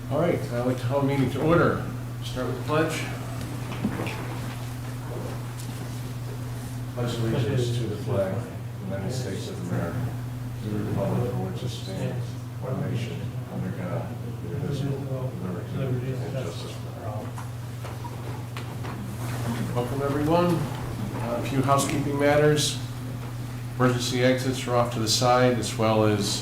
All right, I'd like to call the meeting to order. Start with the pledge. Pledge allegiance to the flag of the United States of America, to the republic for which it stands, one nation, under God, indivisible, with liberty and justice for all. Welcome, everyone. A few housekeeping matters. Emergency exits are off to the side, as well as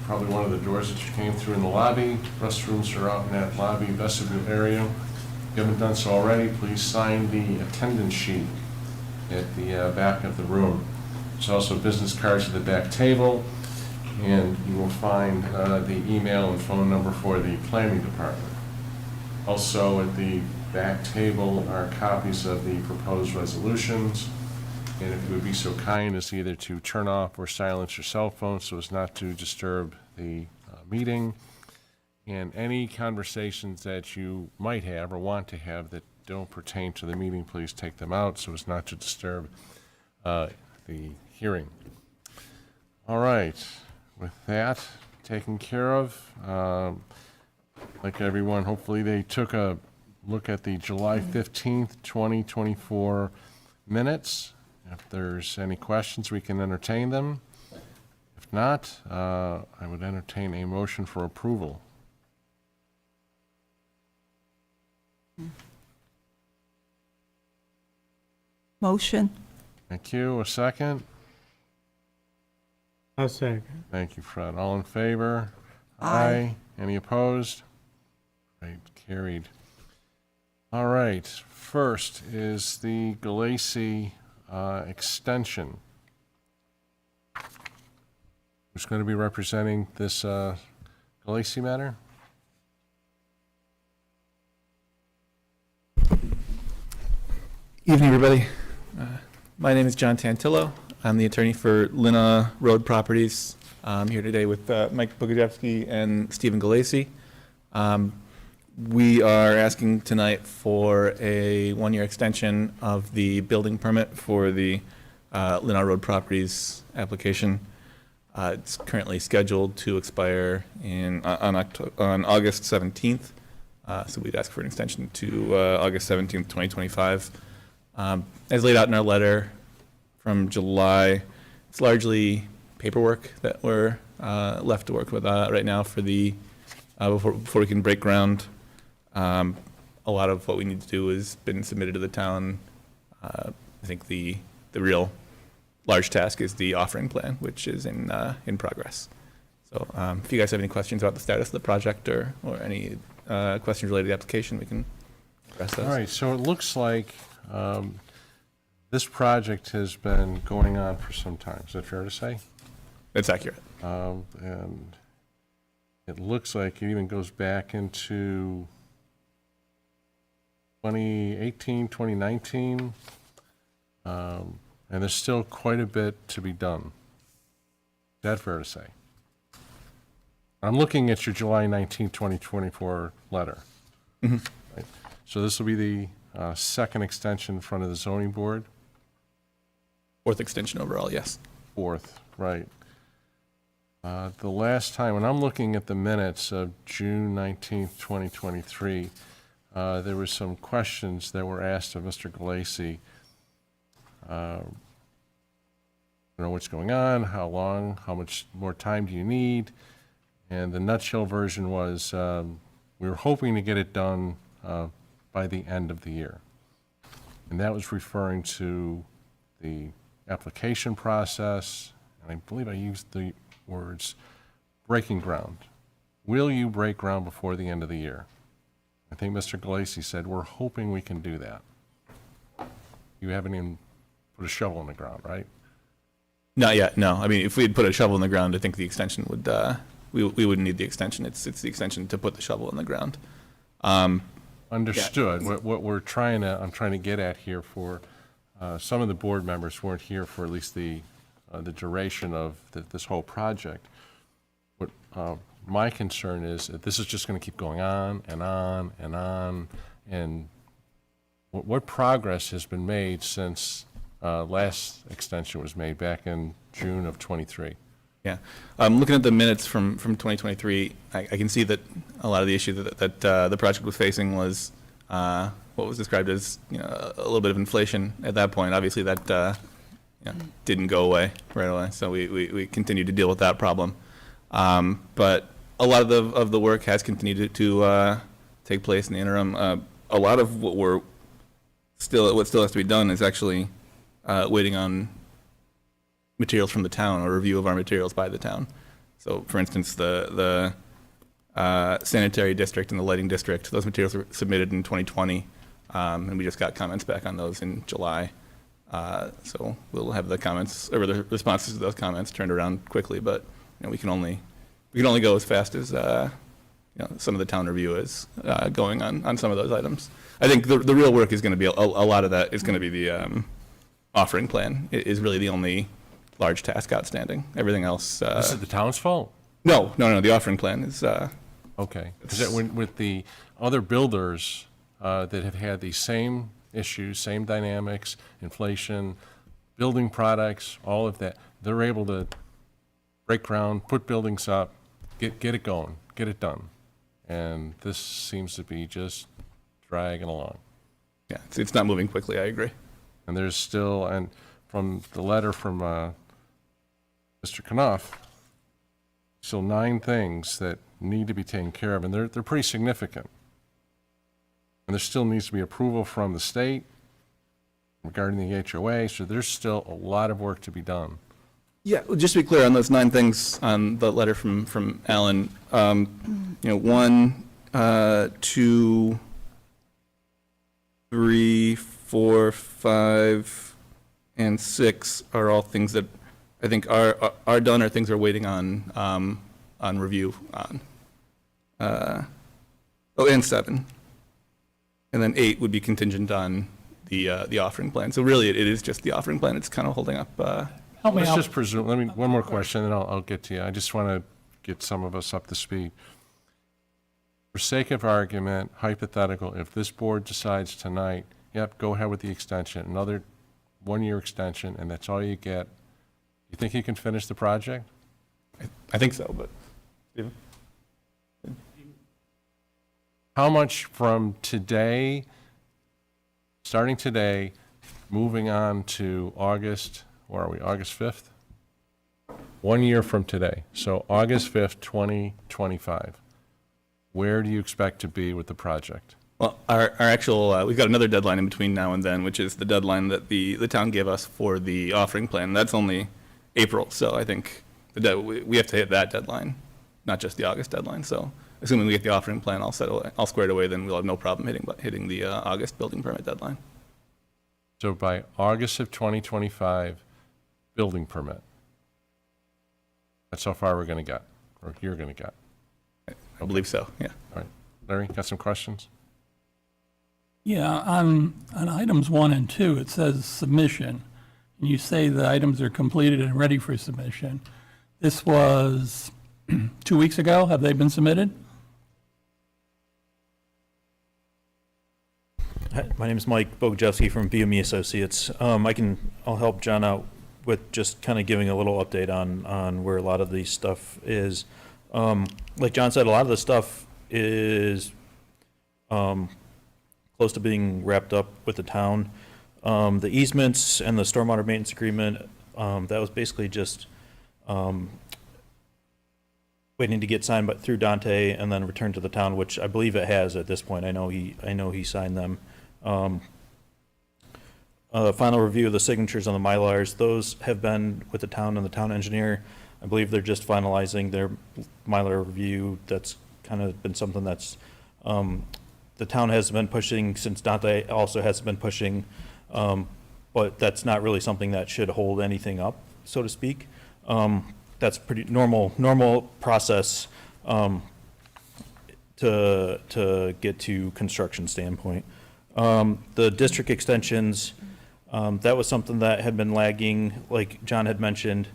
probably one of the doors that you came through in the lobby. Restrooms are out in that lobby vestibule area. If you haven't done so already, please sign the attendance sheet at the back of the room. There's also business cards at the back table, and you will find the email and phone number for the planning department. Also at the back table are copies of the proposed resolutions. And if you would be so kind as either to turn off or silence your cell phone so as not to disturb the meeting. And any conversations that you might have or want to have that don't pertain to the meeting, please take them out so as not to disturb the hearing. All right, with that taken care of, like everyone, hopefully they took a look at the July 15th, 2024 minutes. If there's any questions, we can entertain them. If not, I would entertain a motion for approval. Motion. Thank you. A second? I'll second. Thank you, Fred. All in favor? Aye. Any opposed? Right, carried. All right, first is the Galassi extension. Who's going to be representing this Galassi matter? Evening, everybody. My name is John Tantillo. I'm the attorney for Lina Road Properties. I'm here today with Mike Bogajewski and Stephen Galassi. We are asking tonight for a one-year extension of the building permit for the Lina Road Properties application. It's currently scheduled to expire on August 17th. So we'd ask for an extension to August 17th, 2025. As laid out in our letter from July, it's largely paperwork that we're left to work with right now for the before we can break ground. A lot of what we need to do has been submitted to the town. I think the real large task is the offering plan, which is in progress. So if you guys have any questions about the status of the project or any questions related to the application, we can address those. All right, so it looks like this project has been going on for some time. Is that fair to say? It's accurate. And it looks like it even goes back into 2018, 2019. And there's still quite a bit to be done. Is that fair to say? I'm looking at your July 19, 2024 letter. Mm-hmm. Right. So this will be the second extension in front of the zoning board. Fourth extension overall, yes. Fourth, right. The last time, when I'm looking at the minutes of June 19th, 2023, there were some questions that were asked of Mr. Galassi. What's going on, how long, how much more time do you need? And the nutshell version was we were hoping to get it done by the end of the year. And that was referring to the application process, and I believe I used the words breaking ground. Will you break ground before the end of the year? I think Mr. Galassi said, we're hoping we can do that. You haven't even put a shovel in the ground, right? Not yet, no. I mean, if we had put a shovel in the ground, I think the extension would, we wouldn't need the extension. It's the extension to put the shovel in the ground. Understood. Yeah. What I'm trying to get at here for some of the board members weren't here for at least the duration of this whole project. What my concern is that this is just going to keep going on and on and on, and what progress has been made since last extension was made back in June of '23? Yeah. Looking at the minutes from 2023, I can see that a lot of the issue that the project was facing was what was described as, you know, a little bit of inflation at that point. Obviously, that didn't go away right away, so we continued to deal with that problem. But a lot of the work has continued to take place in the interim. A lot of what still has to be done is actually waiting on materials from the town, or review of our materials by the town. So, for instance, the sanitary district and the lighting district, those materials were submitted in 2020, and we just got comments back on those in July. So we'll have the comments, or the responses to those comments turned around quickly, but you know, we can only go as fast as some of the town review is going on some of those items. I think the real work is going to be a lot of that is going to be the offering plan. It is really the only large task outstanding. Everything else. This is the town's fault? No. The offering plan is. Okay. Because with the other builders that have had these same issues, same dynamics, inflation, building products, all of that, they're able to break ground, put buildings up, get it going, get it done. And this seems to be just dragging along. Yeah, it's not moving quickly. I agree. And there's still, and from the letter from Mr. Knopf, still 9 things that need to be taken care of, and they're pretty significant. And there still needs to be approval from the state regarding the HOA, so there's still a lot of work to be done. Yeah, well, just to be clear on those 9 things on the letter from Alan, 1, 2, 3, 4, 5, and 6 are all things that I think are done, or things are waiting on review on. And 7. And then 8 would be contingent on the offering plan. So really, it is just the offering plan. It's kind of holding up. Help me Let's out. just presume, one more question, and I'll get to you. I just want to get some of us up to speed. For sake of argument, hypothetical, if this board decides tonight, yep, go ahead with the extension, another 1-year extension, and that's all you get, you think you can finish the project? I think so, but Stephen? How much from today, starting today, moving on to August, where are we, August 5th? 1 year from today, so August 5th, 2025. Where do you expect to be with the project? Well, our actual, we've got another deadline in between now and then, which is the deadline that the town gave us for the offering plan. That's only April, so I think we have to hit that deadline, not just the August deadline. So assuming we get the offering plan all squared away, then we'll have no problem hitting the August building permit deadline. So by August of 2025, building permit. That's how far we're going to get, or you're going to get. I believe so, yeah. All right. Larry, got some questions? Yeah, on items 1 and 2, it says submission. And you say the items are completed and ready for submission. This was 2 weeks ago. Have they been submitted? Hi, my name is Mike Bogajewski from BME Associates. I'll help John out with just kind of giving a little update on where a lot of the stuff is. Like John said, a lot of the stuff is close to being wrapped up with the town. The easements and the stormwater maintenance agreement, that was basically just waiting to get signed through Dante and then returned to the town, which I believe it has at this point. I know he signed them. Final review of the signatures on the Mylars, those have been with the town and the town engineer. I believe they're just finalizing their Mylar review. That's kind of been something that's the town has been pushing since Dante also has been pushing, but that's not really something that should hold anything up, so to speak. That's pretty normal process to get to construction standpoint. The district extensions, that was something that had been lagging, like John had mentioned.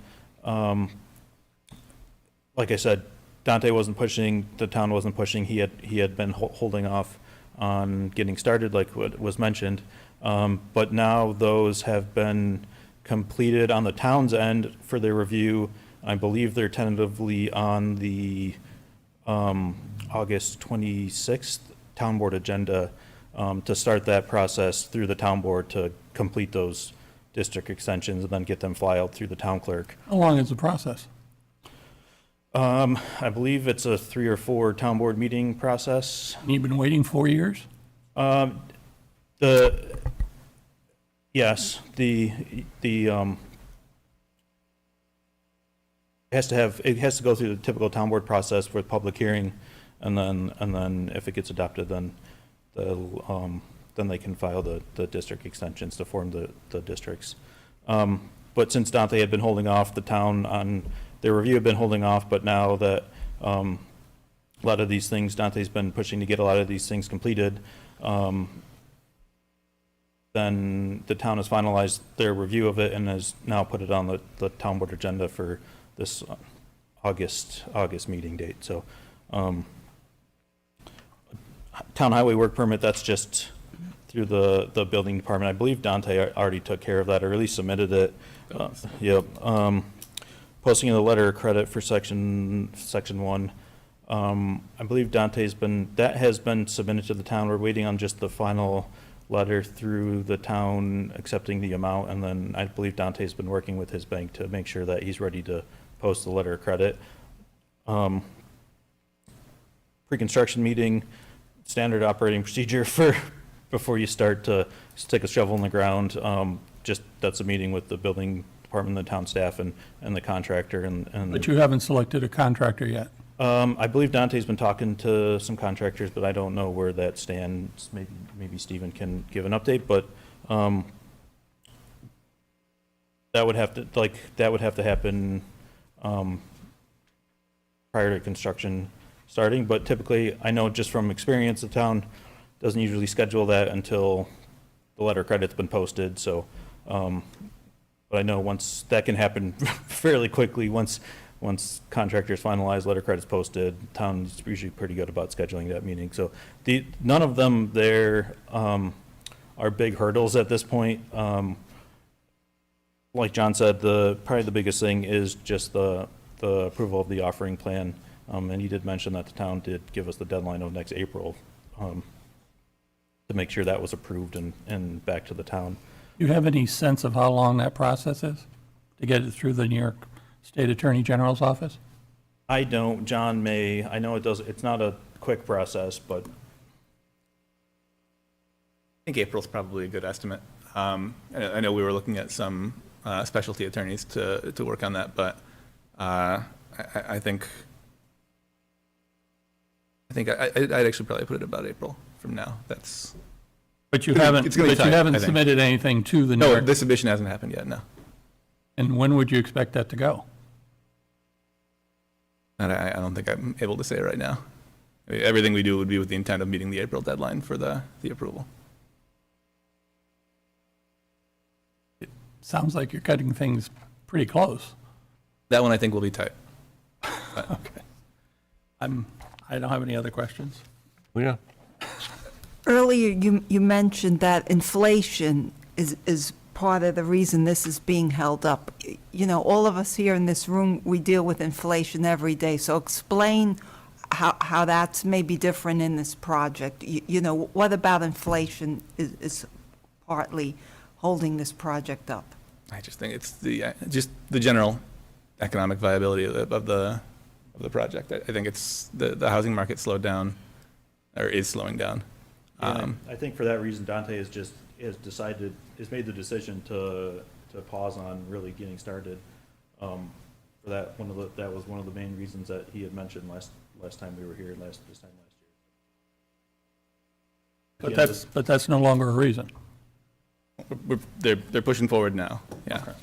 Like I said, Dante wasn't pushing, the town wasn't pushing. He had been holding off. on getting started, like what was mentioned. But now those have been completed on the town's end for their review. I believe they're tentatively on the August 26th town board agenda to start that process through the town board to complete those district extensions and then get them filed through the town clerk. How long is the process? I believe it's a 3 or 4 town board meeting process. You've been waiting 4 years? Yes, it has to go through the typical town board process for public hearing, and then if it gets adopted, then they can file the district extensions to form the districts. But since Dante had been holding off, the town on their review had been holding off, but now that a lot of these things, Dante's been pushing to get a lot of these things completed, then the town has finalized their review of it and has now put it on the town board agenda for this August meeting date. So, town highway work permit, that's just through the building department. I believe Dante already took care of that, or at least submitted it. Yep. Posting of the letter of credit for section 1. I believe that has been submitted to the town. We're waiting on just the final letter through the town accepting the amount, and then I believe Dante's been working with his bank to make sure that he's ready to post the letter of credit. Pre-construction meeting, standard operating procedure for before you start to stick a shovel in the ground. That's a meeting with the building department, the town staff, and the contractor. But you haven't selected a contractor yet. I believe Dante's been talking to some contractors, but I don't know where that stands. Maybe Stephen can give an update, but that would have to happen prior to construction starting. But typically, I know just from experience, the town doesn't usually schedule that until the letter of credit's been posted. So, but I know once that can happen fairly quickly. Once contractors finalize, letter credits posted, town's usually pretty good about scheduling that meeting. So none of them there are big hurdles at this point. Like John said, probably the biggest thing is just the approval of the offering plan. And he did mention that the town did give us the deadline of next April to make sure that was approved and back to the town. Do you have any sense of how long that process is to get it through the New York State Attorney General's office? I don't. John may. I know it does. It's not a quick process, but I think April's probably a good estimate. I know we were looking at some specialty attorneys to work on that, but I think I'd actually probably put it about April from now. That's. But you haven't. It's gonna be But you tight, haven't I think. submitted anything to the New No, York. the submission hasn't happened yet. No, And when would you expect that to go? and I don't think I'm able to say right now. I mean, everything we do would be with the intent of meeting the April deadline for the approval. Sounds like you're cutting things pretty close. That one I think will be tight. Okay. I don't have any other questions. Yeah. Earlier, you mentioned that inflation is part of the reason this is being held up. You know, all of us here in this room, we deal with inflation every day. So explain how that's maybe different in this project. You know, what about inflation is partly holding this project up? I just think it's just the general economic viability of the project. I think it's the housing market slowed down, or is slowing down. I think for that reason, Dante has made the decision to pause on really getting started. For that, that was one of the main reasons that he had mentioned last time we were here, this time last year. But that's no longer a reason. They're pushing forward now. Yeah.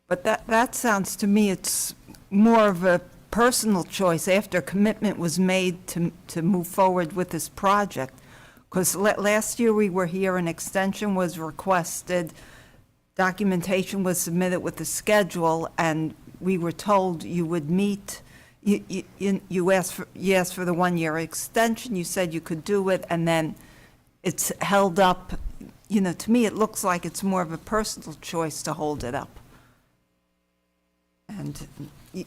But that sounds to me it's more of a personal choice after commitment was made to move forward with this project. Because last year we were here, an extension was requested, documentation was submitted with the schedule, and we were told you would meet, you asked for the 1-year extension, you said you could do it, and then it's held up. You know, to me, it looks like it's more of a personal choice to hold it up. And,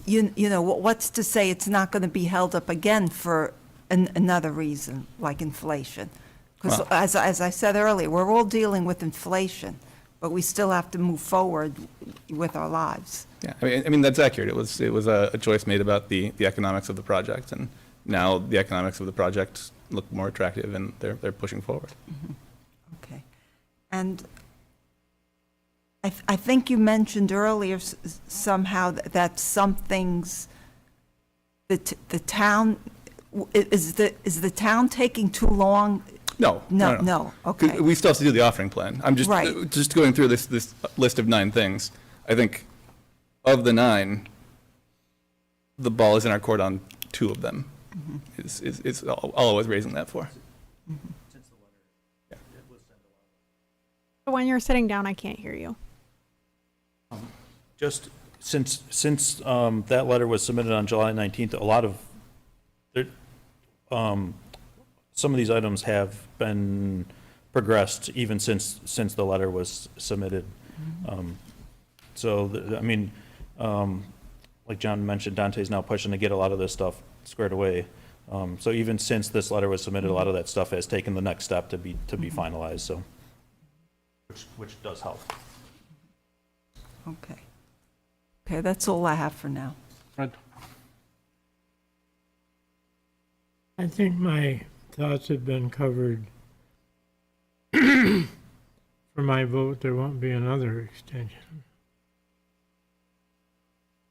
you know, what's to say it's not going to be held up again for another reason, like inflation? Because Well- as I said earlier, we're all dealing with inflation, but we still have to move forward with our lives. Yeah, I mean, that's accurate. It was a choice made about the economics of the project, and now the economics of the project look more attractive, and they're pushing forward. Okay. And I think you mentioned earlier somehow that some things, the town, is the town taking too long? No. No, 'Cause okay. we still have to do the offering plan. I'm Right. just going through this list of 9 things. I think of the 9, the ball is in our court on 2 of them. Is all I was raising that for. When you're sitting down, I can't hear you. Just since that letter was submitted on July 19th, a lot of, some of these items have been progressed even since the letter was submitted. So, I mean, like John mentioned, Dante's now pushing to get a lot of this stuff squared away. So even since this letter was submitted, a lot of that stuff has taken the next step to be finalized, so. Which does help. Okay. Okay, that's all I have for now. Fred? I think my thoughts have been covered. For my vote, there won't be another extension.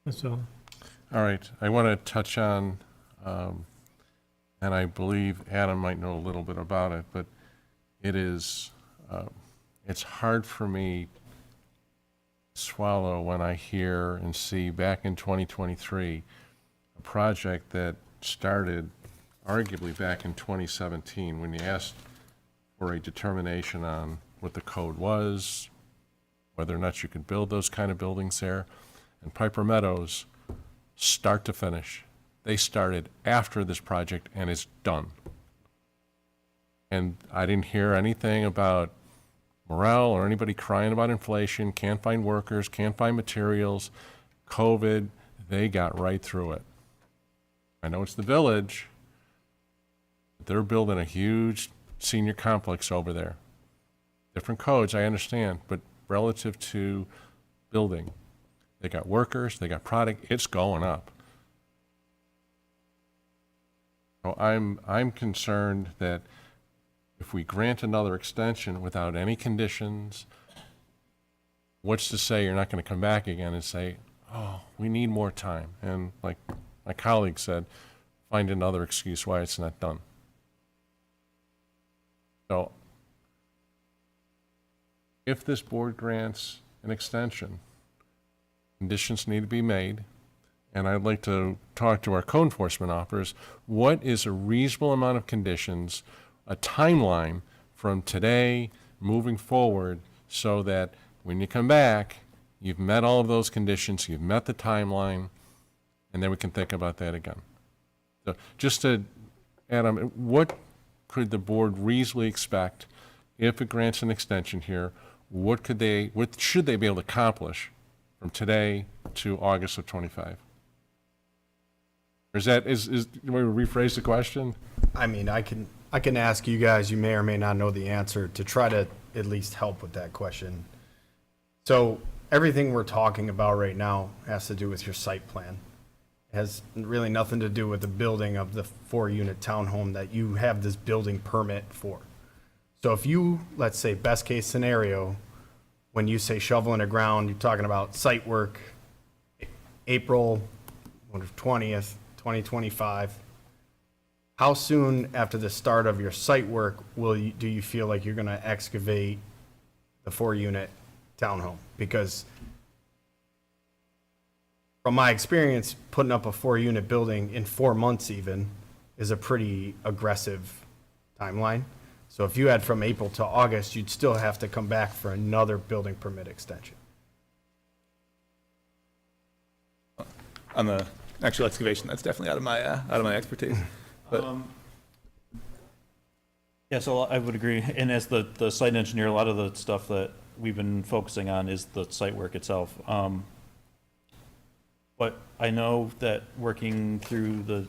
That's all. All right, I want to touch on, and I believe Adam might know a little bit about it, but it is, it's hard for me to swallow when I hear and see back in 2023, a project that started arguably back in 2017, when you asked for a determination on what the code was, whether or not you could build those kind of buildings there. And Piper Meadows, start to finish, they started after this project and it's done. And I didn't hear anything about morale or anybody crying about inflation, can't find workers, can't find materials, COVID, they got right through it. I know it's the Village, but they're building a huge senior complex over there. Different codes, I understand, but relative to building, they got workers, they got product, it's going up. So I'm concerned that if we grant another extension without any conditions, what's to say you're not going to come back again and say, oh, we need more time? And like my colleague said, find another excuse why it's not done. So if this board grants an extension, conditions need to be made, and I'd like to talk to our code enforcement officers. What is a reasonable amount of conditions, a timeline from today moving forward, so that when you come back, you've met all of those conditions, you've met the timeline, and then we can think about that again. So just to, Adam, what could the board reasonably expect if it grants an extension here? What should they be able to accomplish from today to August of 25? Or do we rephrase the question? I mean, I can ask you guys, you may or may not know the answer, to try to at least help with that question. So everything we're talking about right now has to do with your site plan. It has really nothing to do with the building of the 4-unit townhome that you have this building permit for. So if you, let's say, best case scenario, when you say shovel in the ground, you're talking about site work, April 20th, 2025. How soon after the start of your site work do you feel like you're going to excavate the 4-unit townhome? Because from my experience, putting up a 4-unit building in 4 months even is a pretty aggressive timeline. So if you had from April to August, you'd still have to come back for another building permit extension. On the Actual excavation, that's definitely out of my expertise. But Yeah, so I would agree. And as the site engineer, a lot of the stuff that we've been focusing on is the site work itself. But I know that working through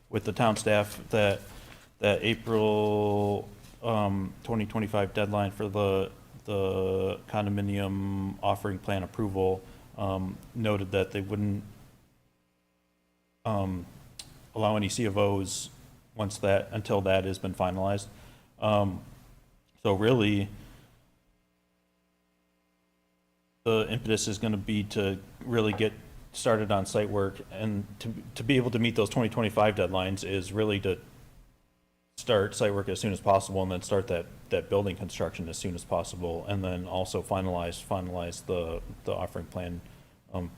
with the town staff, that April 2025 deadline for the condominium offering plan approval, noted that they wouldn't allow any C of Os until that has been finalized. So really, the impetus is going to be to really get started on site work, and to be able to meet those 2025 deadlines is really to start site work as soon as possible, and then start that building construction as soon as possible, and then also finalize the offering plan.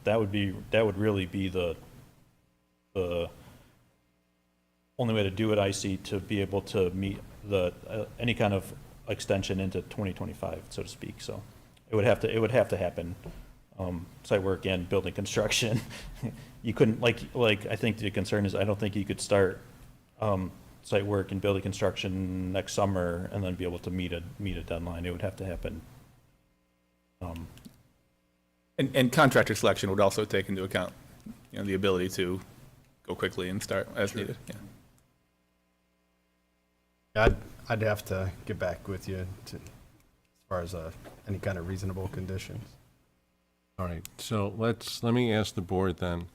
That would really be the only way to do it, I see, to be able to meet any kind of extension into 2025, so to speak. So it would have to happen, site work and building construction. You couldn't, I think the concern is, I don't think you could start site work and building construction next summer and then be able to meet a deadline. It would have to happen. and contractor selection would also take into account, the ability to go quickly and start as needed. Yeah. I'd have to get back with you as far as any kind of reasonable conditions. All right, so let me ask the board then.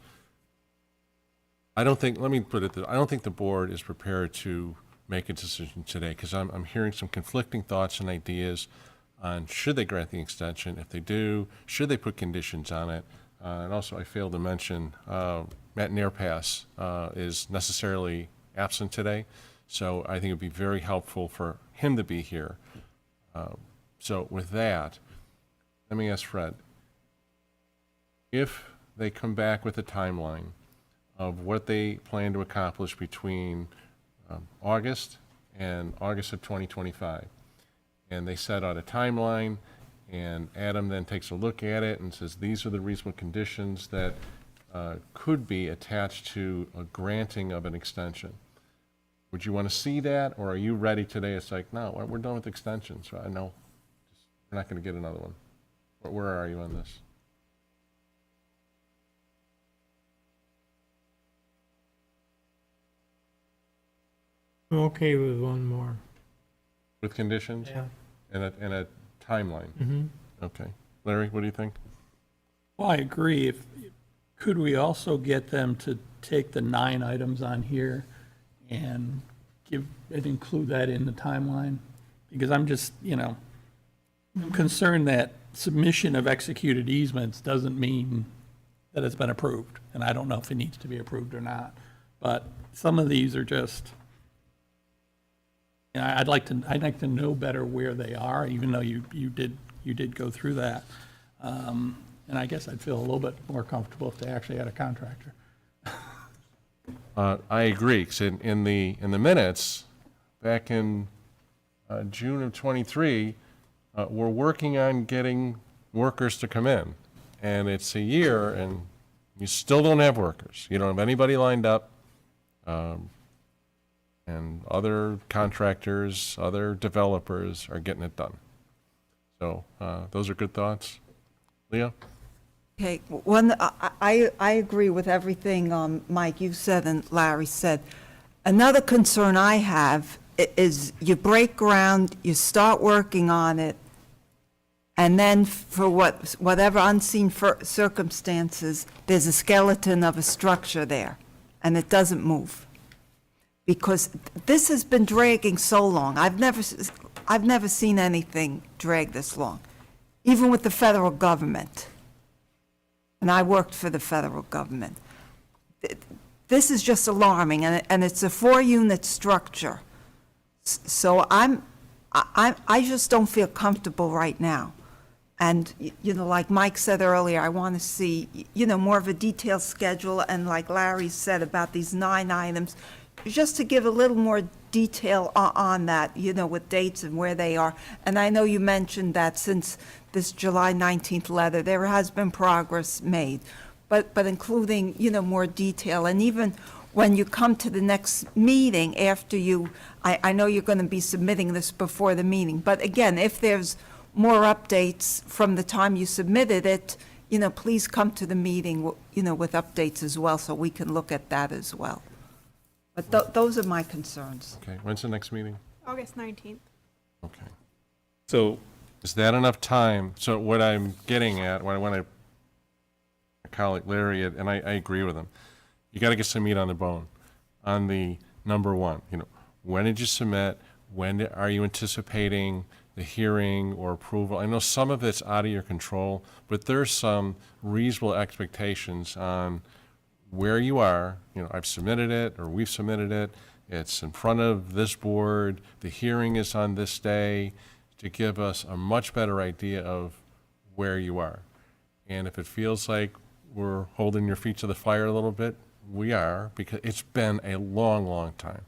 Let me put it this, I don't think the board is prepared to make a decision today, because I'm hearing some conflicting thoughts and ideas on should they grant the extension. If they do, should they put conditions on it? And also, I failed to mention, Matt Nairpass is necessarily absent today, so I think it'd be very helpful for him to be here. So with that, let me ask Fred, if they come back with a timeline of what they plan to accomplish between August and August of 2025, and they set out a timeline, and Adam then takes a look at it and says, these are the reasonable conditions that could be attached to a granting of an extension. Would you want to see that, or are you ready today? It's like, no, we're done with extensions. I know, we're not going to get another one. Where are you on this? I'm okay with one more. With conditions? And a timeline? Mm-hmm. Okay. Larry, what do you think? Well, I agree. Could we also get them to take the 9 items on here and include that in the timeline? Because I'm just, I'm concerned that submission of executed easements doesn't mean that it's been approved. And I don't know if it needs to be approved or not. But some of these are just, I'd like to know better where they are, even though you did go through that. And I guess I'd feel a little bit more comfortable if they actually had a contractor. I agree, 'cause in the minutes, back in June of '23, we're working on getting workers to come in. And it's a year, and you still don't have workers. You don't have anybody lined up. And other contractors, other developers are getting it done. So those are good thoughts. Leah? Okay, I agree with everything Mike, you said and Larry said. Another concern I have is you break ground, you start working on it, and then for whatever unseen circumstances, there's a skeleton of a structure there, and it doesn't move. Because this has been dragging so long. I've never seen anything drag this long, even with the federal government. And I worked for the federal government. This is just alarming, and it's a 4-unit structure. So I just don't feel comfortable right now. And, like Mike said earlier, I want to see, more of a detailed schedule, and like Larry said about these 9 items, just to give a little more detail on that, with dates and where they are. And I know you mentioned that since this July 19th letter, there has been progress made. but including, more detail. And even when you come to the next meeting after I know you're going to be submitting this before the meeting, but again, if there's more updates from the time you submitted it, please come to the meeting, with updates as well, so we can look at that as well. But those are my concerns. Okay, when's the next meeting? August 19th. Okay. So Is that enough time? So what I'm getting at, when my colleague Larry, and I agree with him, you got to get some meat on the bone on the number one. When did you submit? When are you anticipating the hearing or approval? I know some of it's out of your control, but there's some reasonable expectations on where you are. I've submitted it, or we've submitted it. It's in front of this board. The hearing is on this day, to give us a much better idea of where you are. And if it feels like we're holding your feet to the fire a little bit, we are, because it's been a long, long time.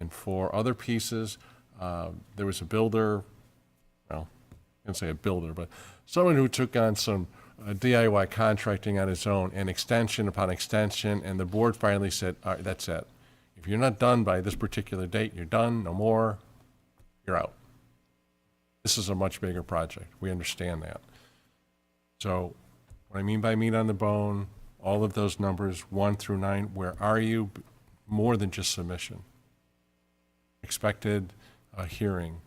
And for other pieces, there was a builder, well, I can't say a builder, but someone who took on some DIY contracting on his own, and extension upon extension, and the board finally said, all right, that's it. If you're not done by this particular date, you're done, no more, you're out. This is a much bigger project. We understand that. So what I mean by meat on the bone, all of those numbers, 1 through 9, where are you? More than just submission. Expected hearing,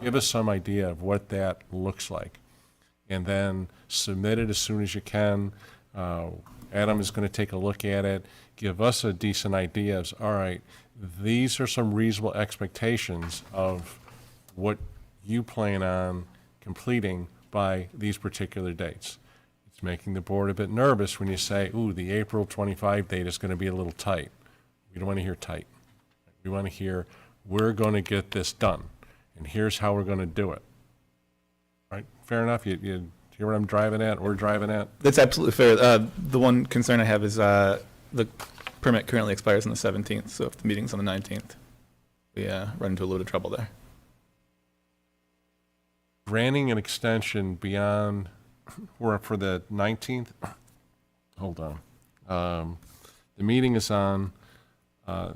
give us some idea of what that looks like. And then submit it as soon as you can. Adam is going to take a look at it, give us a decent idea of, all right, these are some reasonable expectations of what you plan on completing by these particular dates. It's making the board a bit nervous when you say, ooh, the April 25 date is going to be a little tight. We don't want to hear tight. We want to hear, we're going to get this done, and here's how we're going to do it. Right? Fair enough? You hear what I'm driving at, or driving at? that's absolutely fair. The one concern I have is the permit currently expires on the 17th, so if the meeting's on the 19th, we run into a load of trouble there. Granting an extension beyond, or for the 19th, hold on. The meeting is on the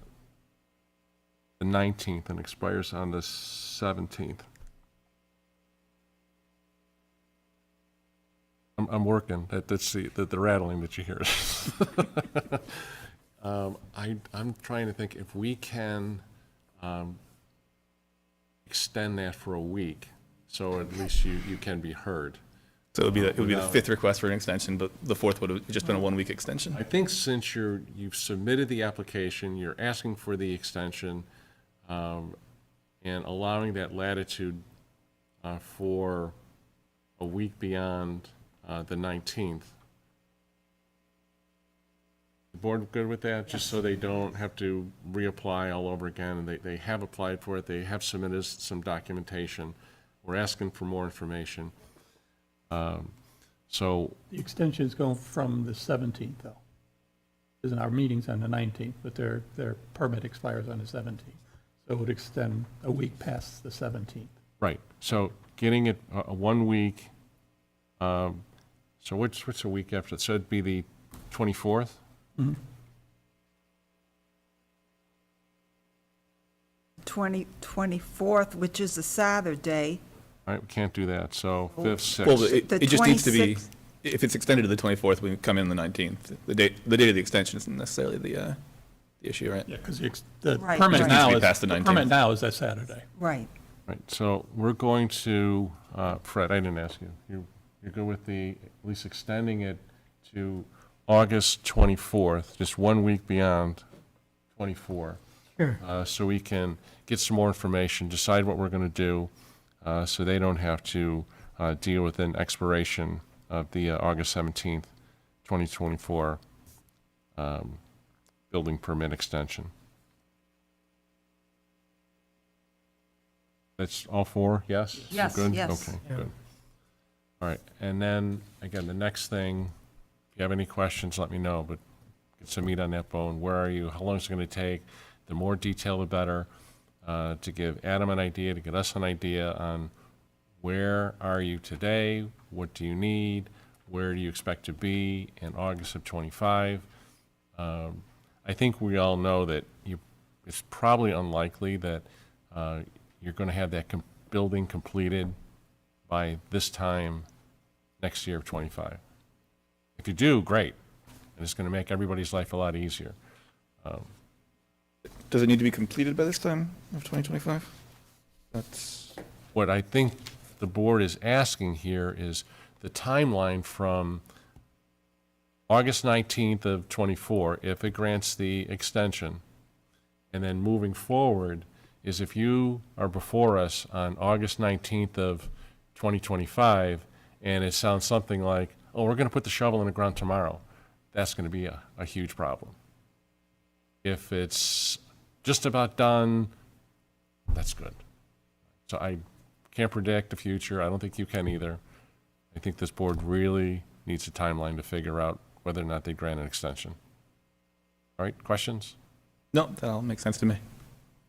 19th and expires on the 17th. I'm working. That's the rattling that you hear. I'm trying to think if we can extend that for a week, so at least you can be heard. So it would be the No. 5th request for an extension, but the 4th would have just been a 1-week extension. I think since you've submitted the application, you're asking for the extension, and allowing that latitude for a week beyond the 19th. The board good with that? Just so they don't have to reapply all over again, and they have applied for it, they have submitted some documentation. We're asking for more information. So, The extensions go from the 17th, though. Isn't our meeting's on the 19th, but their permit expires on the 17th. So it would extend a week past the 17th. right, so getting it a 1 week, so what's a week after? So it'd be the 24th? 24th, which is a Saturday. All right, we can't do that, so 5th, Well, 6th. The it just needs to be, 26th. if it's extended to the 24th, we come in the 19th. The date of the extension isn't necessarily the issue, right? Yeah, because the Right, permit right. now Needs to be is, past the the 19th. permit now is that Saturday. Right. Right, so we're going to, Fred, I didn't ask you. You're good with at least extending it to August 24th, just 1 week beyond 24. Sure. So we can get some more information, decide what we're going to do, so they don't have to deal with an expiration of the August 17th, 2024 building permit extension. That's all four, yes? So Yes, good? yes. Okay, Yeah. good. All right, and then, again, the next thing, if you have any questions, let me know, but get some meat on that bone. Where are you? How long is it going to take? The more detail, the better, to give Adam an idea, to get us an idea on where are you today? What do you need? where do you expect to be in August of '25? I think we all know that it's probably unlikely that you're going to have that building completed by this time next year of '25. If you do, great, and it's going to make everybody's life a lot easier. Does it need to be completed by this time of 2025? That's, What I think the board is asking here is the timeline from August 19th of '24, if it grants the extension, and then moving forward is if you are before us on August 19th of 2025, and it sounds something like, oh, we're going to put the shovel in the ground tomorrow, that's going to be a huge problem. If it's just about done, that's good. So I can't predict the future. I don't think you can either. I think this board really needs a timeline to figure out whether or not they grant an extension. All right, questions? no, that all makes sense to me.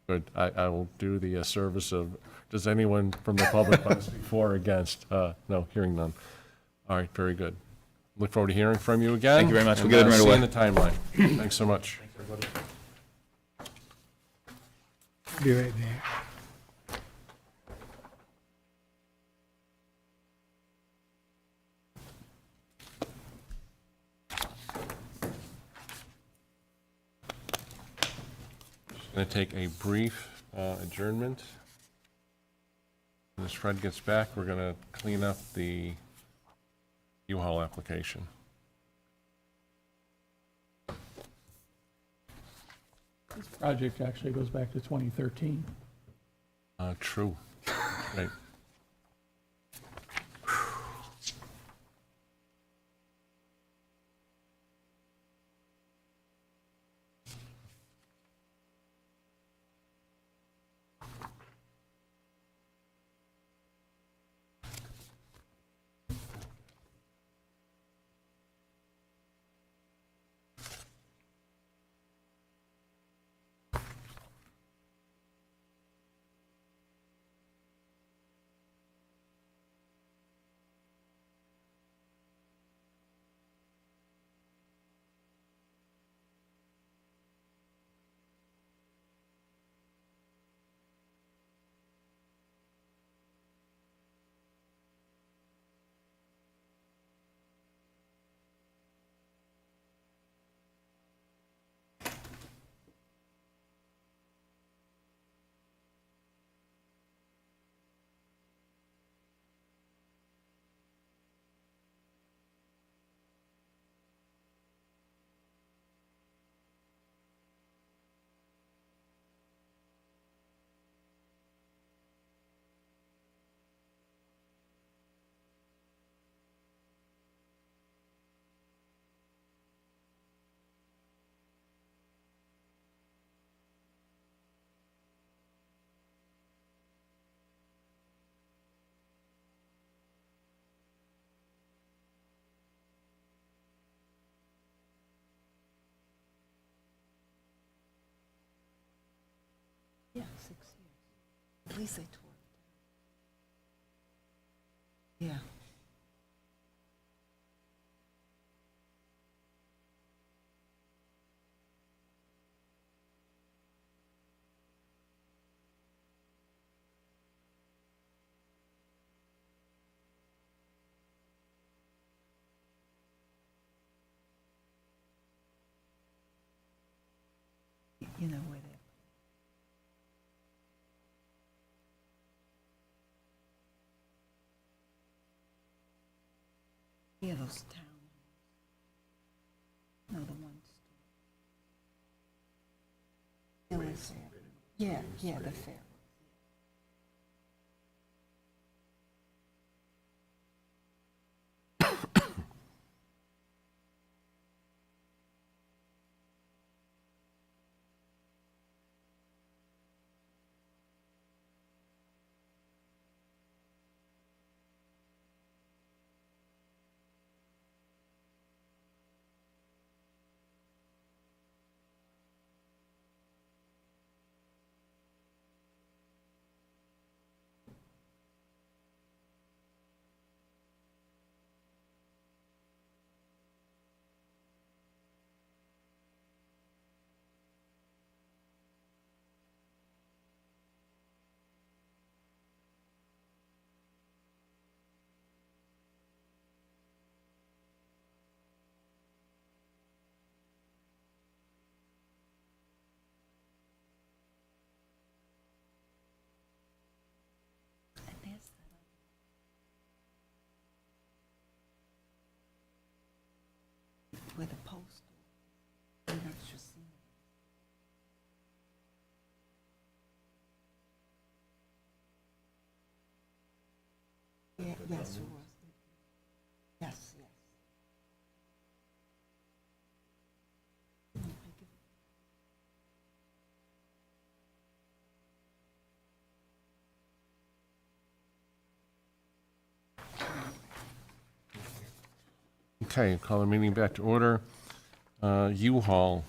Good. I will do the service of, does anyone from the public want to speak for or against? No, hearing none. All right, very good. Look forward to hearing from you again. Thank you very much. We'll and, get it right seeing away. the timeline. Thanks so much. Be right back. Going to take a brief adjournment. As Fred gets back, we're going to clean up the U-Haul application. This project actually goes back to 2013. True. Right. Yeah, 6 years. At least they tore it down. Yeah. You know where they. Yeah, those towns. No, the ones. Yeah, yeah, the fair. With a post. Yes, it was. Yes, yes. Okay, call the meeting back to order. U-Haul,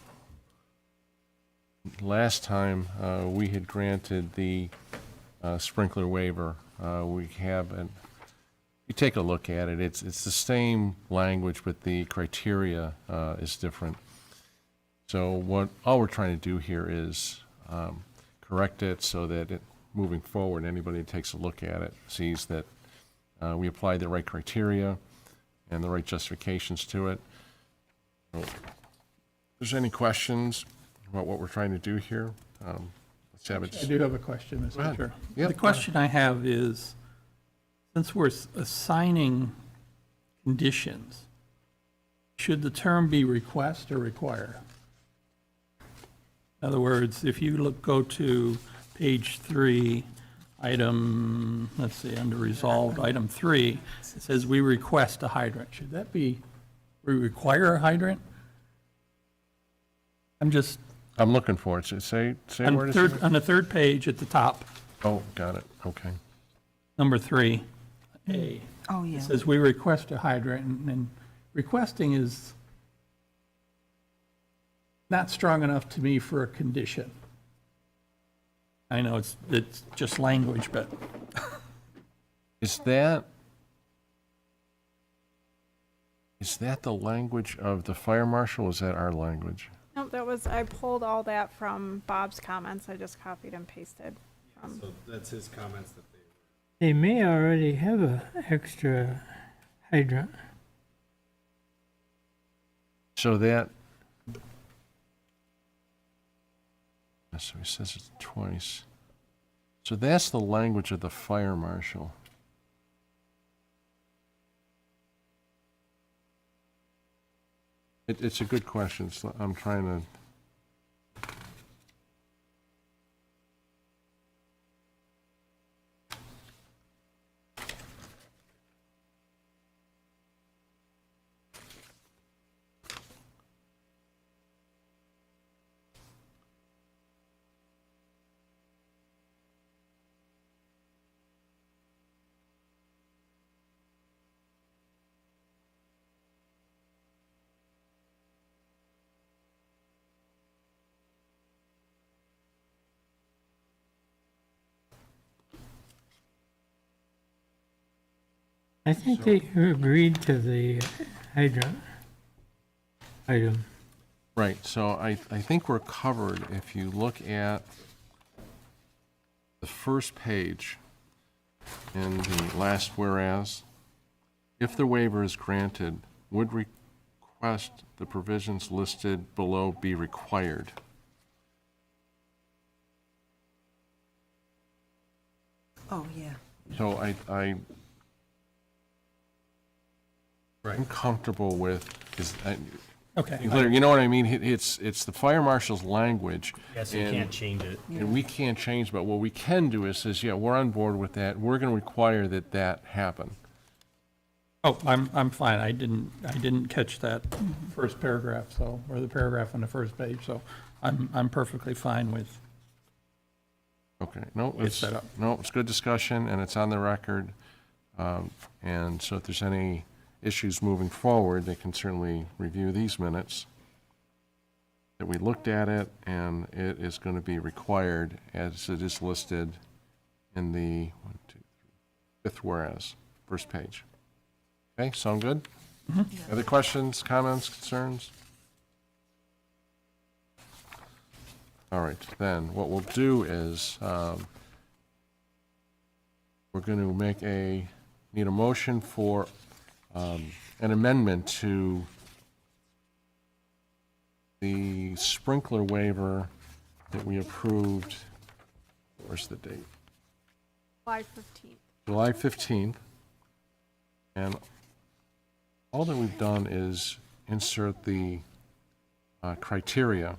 last time, we had granted the sprinkler waiver. We haven't, you take a look at it, it's the same language, but the criteria is different. So all we're trying to do here is correct it so that moving forward, anybody that takes a look at it sees that we applied the right criteria and the right justifications to it. So, if there's any questions about what we're trying to do here, let's have it. I do have a question, Go Mr. ahead. Chair. Yep. The question I have is, since we're assigning conditions, should the term be request or require? In other words, if you go to page 3, item, let's see, under resolved, item 3, it says we request a hydrant. Should that be, we require a hydrant? I'm looking for it. So say On where it is. on the third page at the top, Oh, got it. Okay. number 3A. Oh, yeah. It says we request a hydrant, and requesting is not strong enough to me for a condition. I know it's just language, but Is that the language of the fire marshal? Is that our language? Nope, I pulled all that from Bob's comments. I just copied and pasted from. So that's his comments that they. They may already have a extra hydrant. So that. So he says it twice. So that's the language of the fire marshal. It's a good question. I'm trying to. I think they agreed to the hydrant item. Right, so I think we're covered if you look at the first page in the last whereas. If the waiver is granted, would request the provisions listed below be required? Oh, yeah. So I'm comfortable with, okay. you know what I mean? It's the fire marshal's language. Yes, you and- can't change it. And we can't change, but what we can do is says, yeah, we're on board with that. We're going to require that happen. Oh, I'm fine. I didn't catch that first paragraph, so, or the paragraph on the first page, so I'm perfectly fine with, Okay, no, It's set up. it's good discussion, and it's on the record. And so if there's any issues moving forward, they can certainly review these minutes. That we looked at it, and it is going to be required as it is listed in the 5th whereas, first page. Okay, sound good? Other questions, comments, concerns? All right, then, what we'll do is, we're going to need a motion for an amendment to the sprinkler waiver that we approved, where's the date? July 15th. July 15th. And all that we've done is insert the criteria.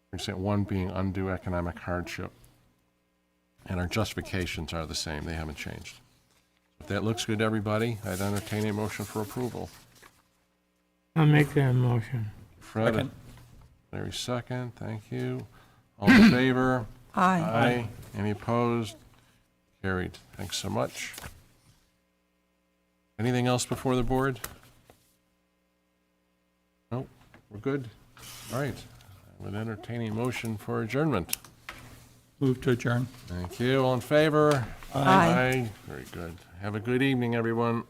For example, one being undue economic hardship. And our justifications are the same, they haven't changed. If that looks good to everybody, I'd entertain a motion for approval. I'll make that motion. Fred? Second. Larry, second, thank you. All in favor? Aye. Aye. Any opposed? Carried. Thanks so much. Anything else before the board? Nope, we're good. All right. I would entertain a motion for adjournment. Move to adjourn. Thank you. All in favor? Aye. Very good. Have a good evening, everyone.